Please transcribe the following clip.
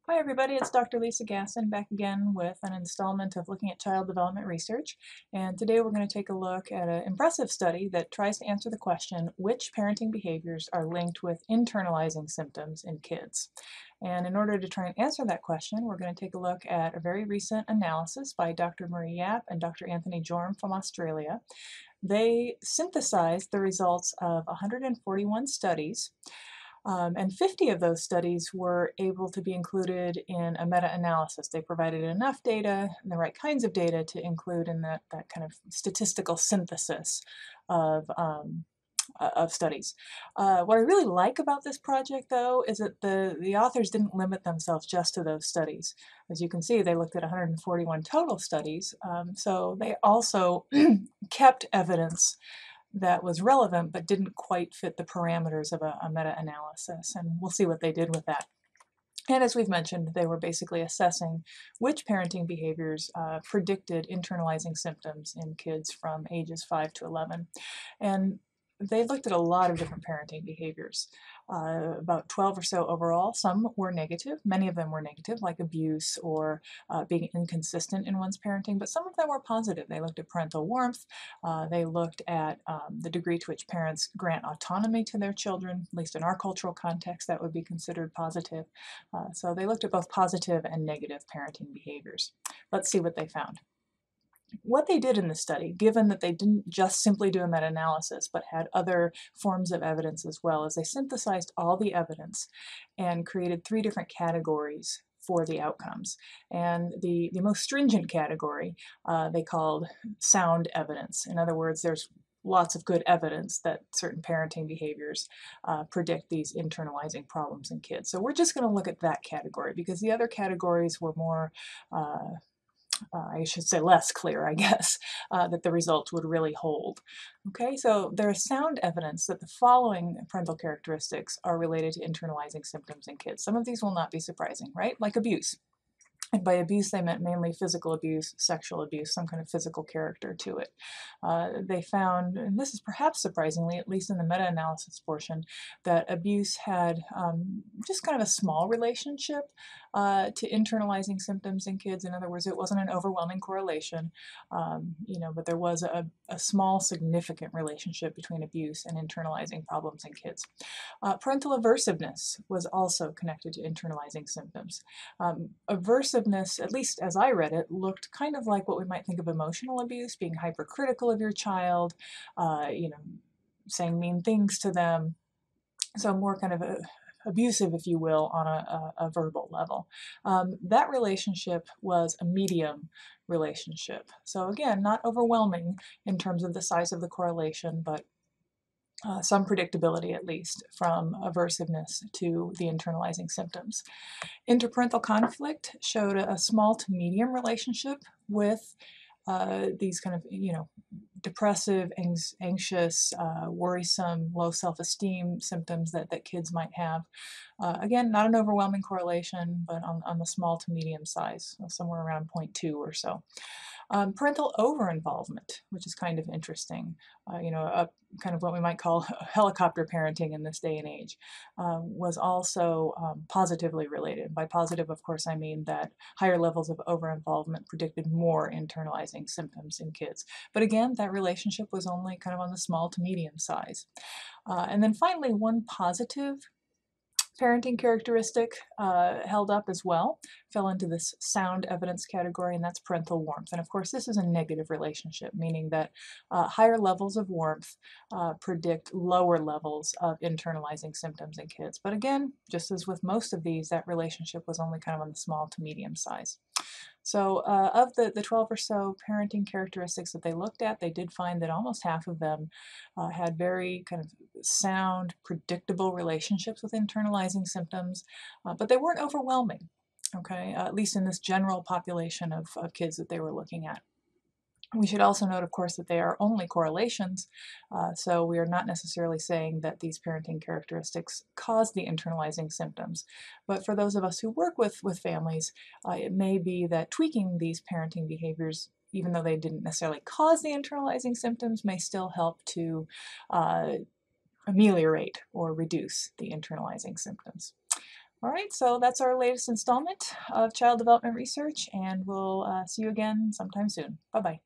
Hi everybody, it's Dr. Lisa Gasson back again with an installment of looking at child development research. And today we're going to take a look at an impressive study that tries to answer the question, which parenting behaviors are linked with internalizing symptoms in kids? And in order to try and answer that question, we're going to take a look at a very recent analysis by Dr. Marie Yap and Dr. Anthony Jorm from Australia. They synthesized the results of 141 studies. And 50 of those studies were able to be included in a meta-analysis. They provided enough data and the right kinds of data to include in that kind of statistical synthesis of, studies. What I really like about this project, though, is that the authors didn't limit themselves just to those studies. As you can see, they looked at 141 total studies, so they also kept evidence that was relevant but didn't quite fit the parameters of a meta-analysis, and we'll see what they did with that. And as we've mentioned, they were basically assessing which parenting behaviors predicted internalizing symptoms in kids from ages 5 to 11. And they looked at a lot of different parenting behaviors, about 12 or so overall. Some were negative, many of them were negative, like abuse or being inconsistent in one's parenting, but some of them were positive. They looked at parental warmth, they looked at the degree to which parents grant autonomy to their children, at least in our cultural context, that would be considered positive. So they looked at both positive and negative parenting behaviors. Let's see what they found. What they did in this study, given that they didn't just simply do a meta-analysis but had other forms of evidence as well, is they synthesized all the evidence and created 3 different categories for the outcomes. And the most stringent category they called sound evidence. In other words, there's lots of good evidence that certain parenting behaviors predict these internalizing problems in kids. So we're just going to look at that category because the other categories were more I should say less clear, I guess, that the results would really hold. Okay, so there is sound evidence that the following parental characteristics are related to internalizing symptoms in kids. Some of these will not be surprising, right? Like abuse. And by abuse, they meant mainly physical abuse, sexual abuse, some kind of physical character to it. They found, and this is perhaps surprisingly, at least in the meta-analysis portion, that abuse had just kind of a small relationship to internalizing symptoms in kids. In other words, it wasn't an overwhelming correlation, but there was a small significant relationship between abuse and internalizing problems in kids. Parental aversiveness was also connected to internalizing symptoms. Aversiveness, at least as I read it, looked kind of like what we might think of emotional abuse, being hypercritical of your child, saying mean things to them. So more kind of abusive, if you will, on a verbal level. That relationship was a medium relationship. So again, not overwhelming in terms of the size of the correlation, but some predictability at least from aversiveness to the internalizing symptoms. Interparental conflict showed a small to medium relationship with these kind of, depressive, anxious, worrisome, low self-esteem symptoms that kids might have. Again, not an overwhelming correlation, but on the small to medium size, somewhere around 0.2 or so. Parental over-involvement, which is kind of interesting, kind of what we might call helicopter parenting in this day and age, was also positively related. By positive, of course, I mean that higher levels of over-involvement predicted more internalizing symptoms in kids. But again, that relationship was only kind of on the small to medium size. And then finally, one positive parenting characteristic held up as well, fell into this sound evidence category, and that's parental warmth. And of course, this is a negative relationship, meaning that higher levels of warmth predict lower levels of internalizing symptoms in kids. But again, just as with most of these, that relationship was only kind of on the small to medium size. So of the 12 or so parenting characteristics that they looked at, they did find that almost half of them had very kind of sound, predictable relationships with internalizing symptoms, but they weren't overwhelming, okay, at least in this general population of kids that they were looking at. We should also note, of course, that they are only correlations, so we are not necessarily saying that these parenting characteristics cause the internalizing symptoms. But for those of us who work with families, it may be that tweaking these parenting behaviors, even though they didn't necessarily cause the internalizing symptoms, may still help to ameliorate or reduce the internalizing symptoms. All right, so that's our latest installment of Child Development Research, and we'll see you again sometime soon. Bye-bye.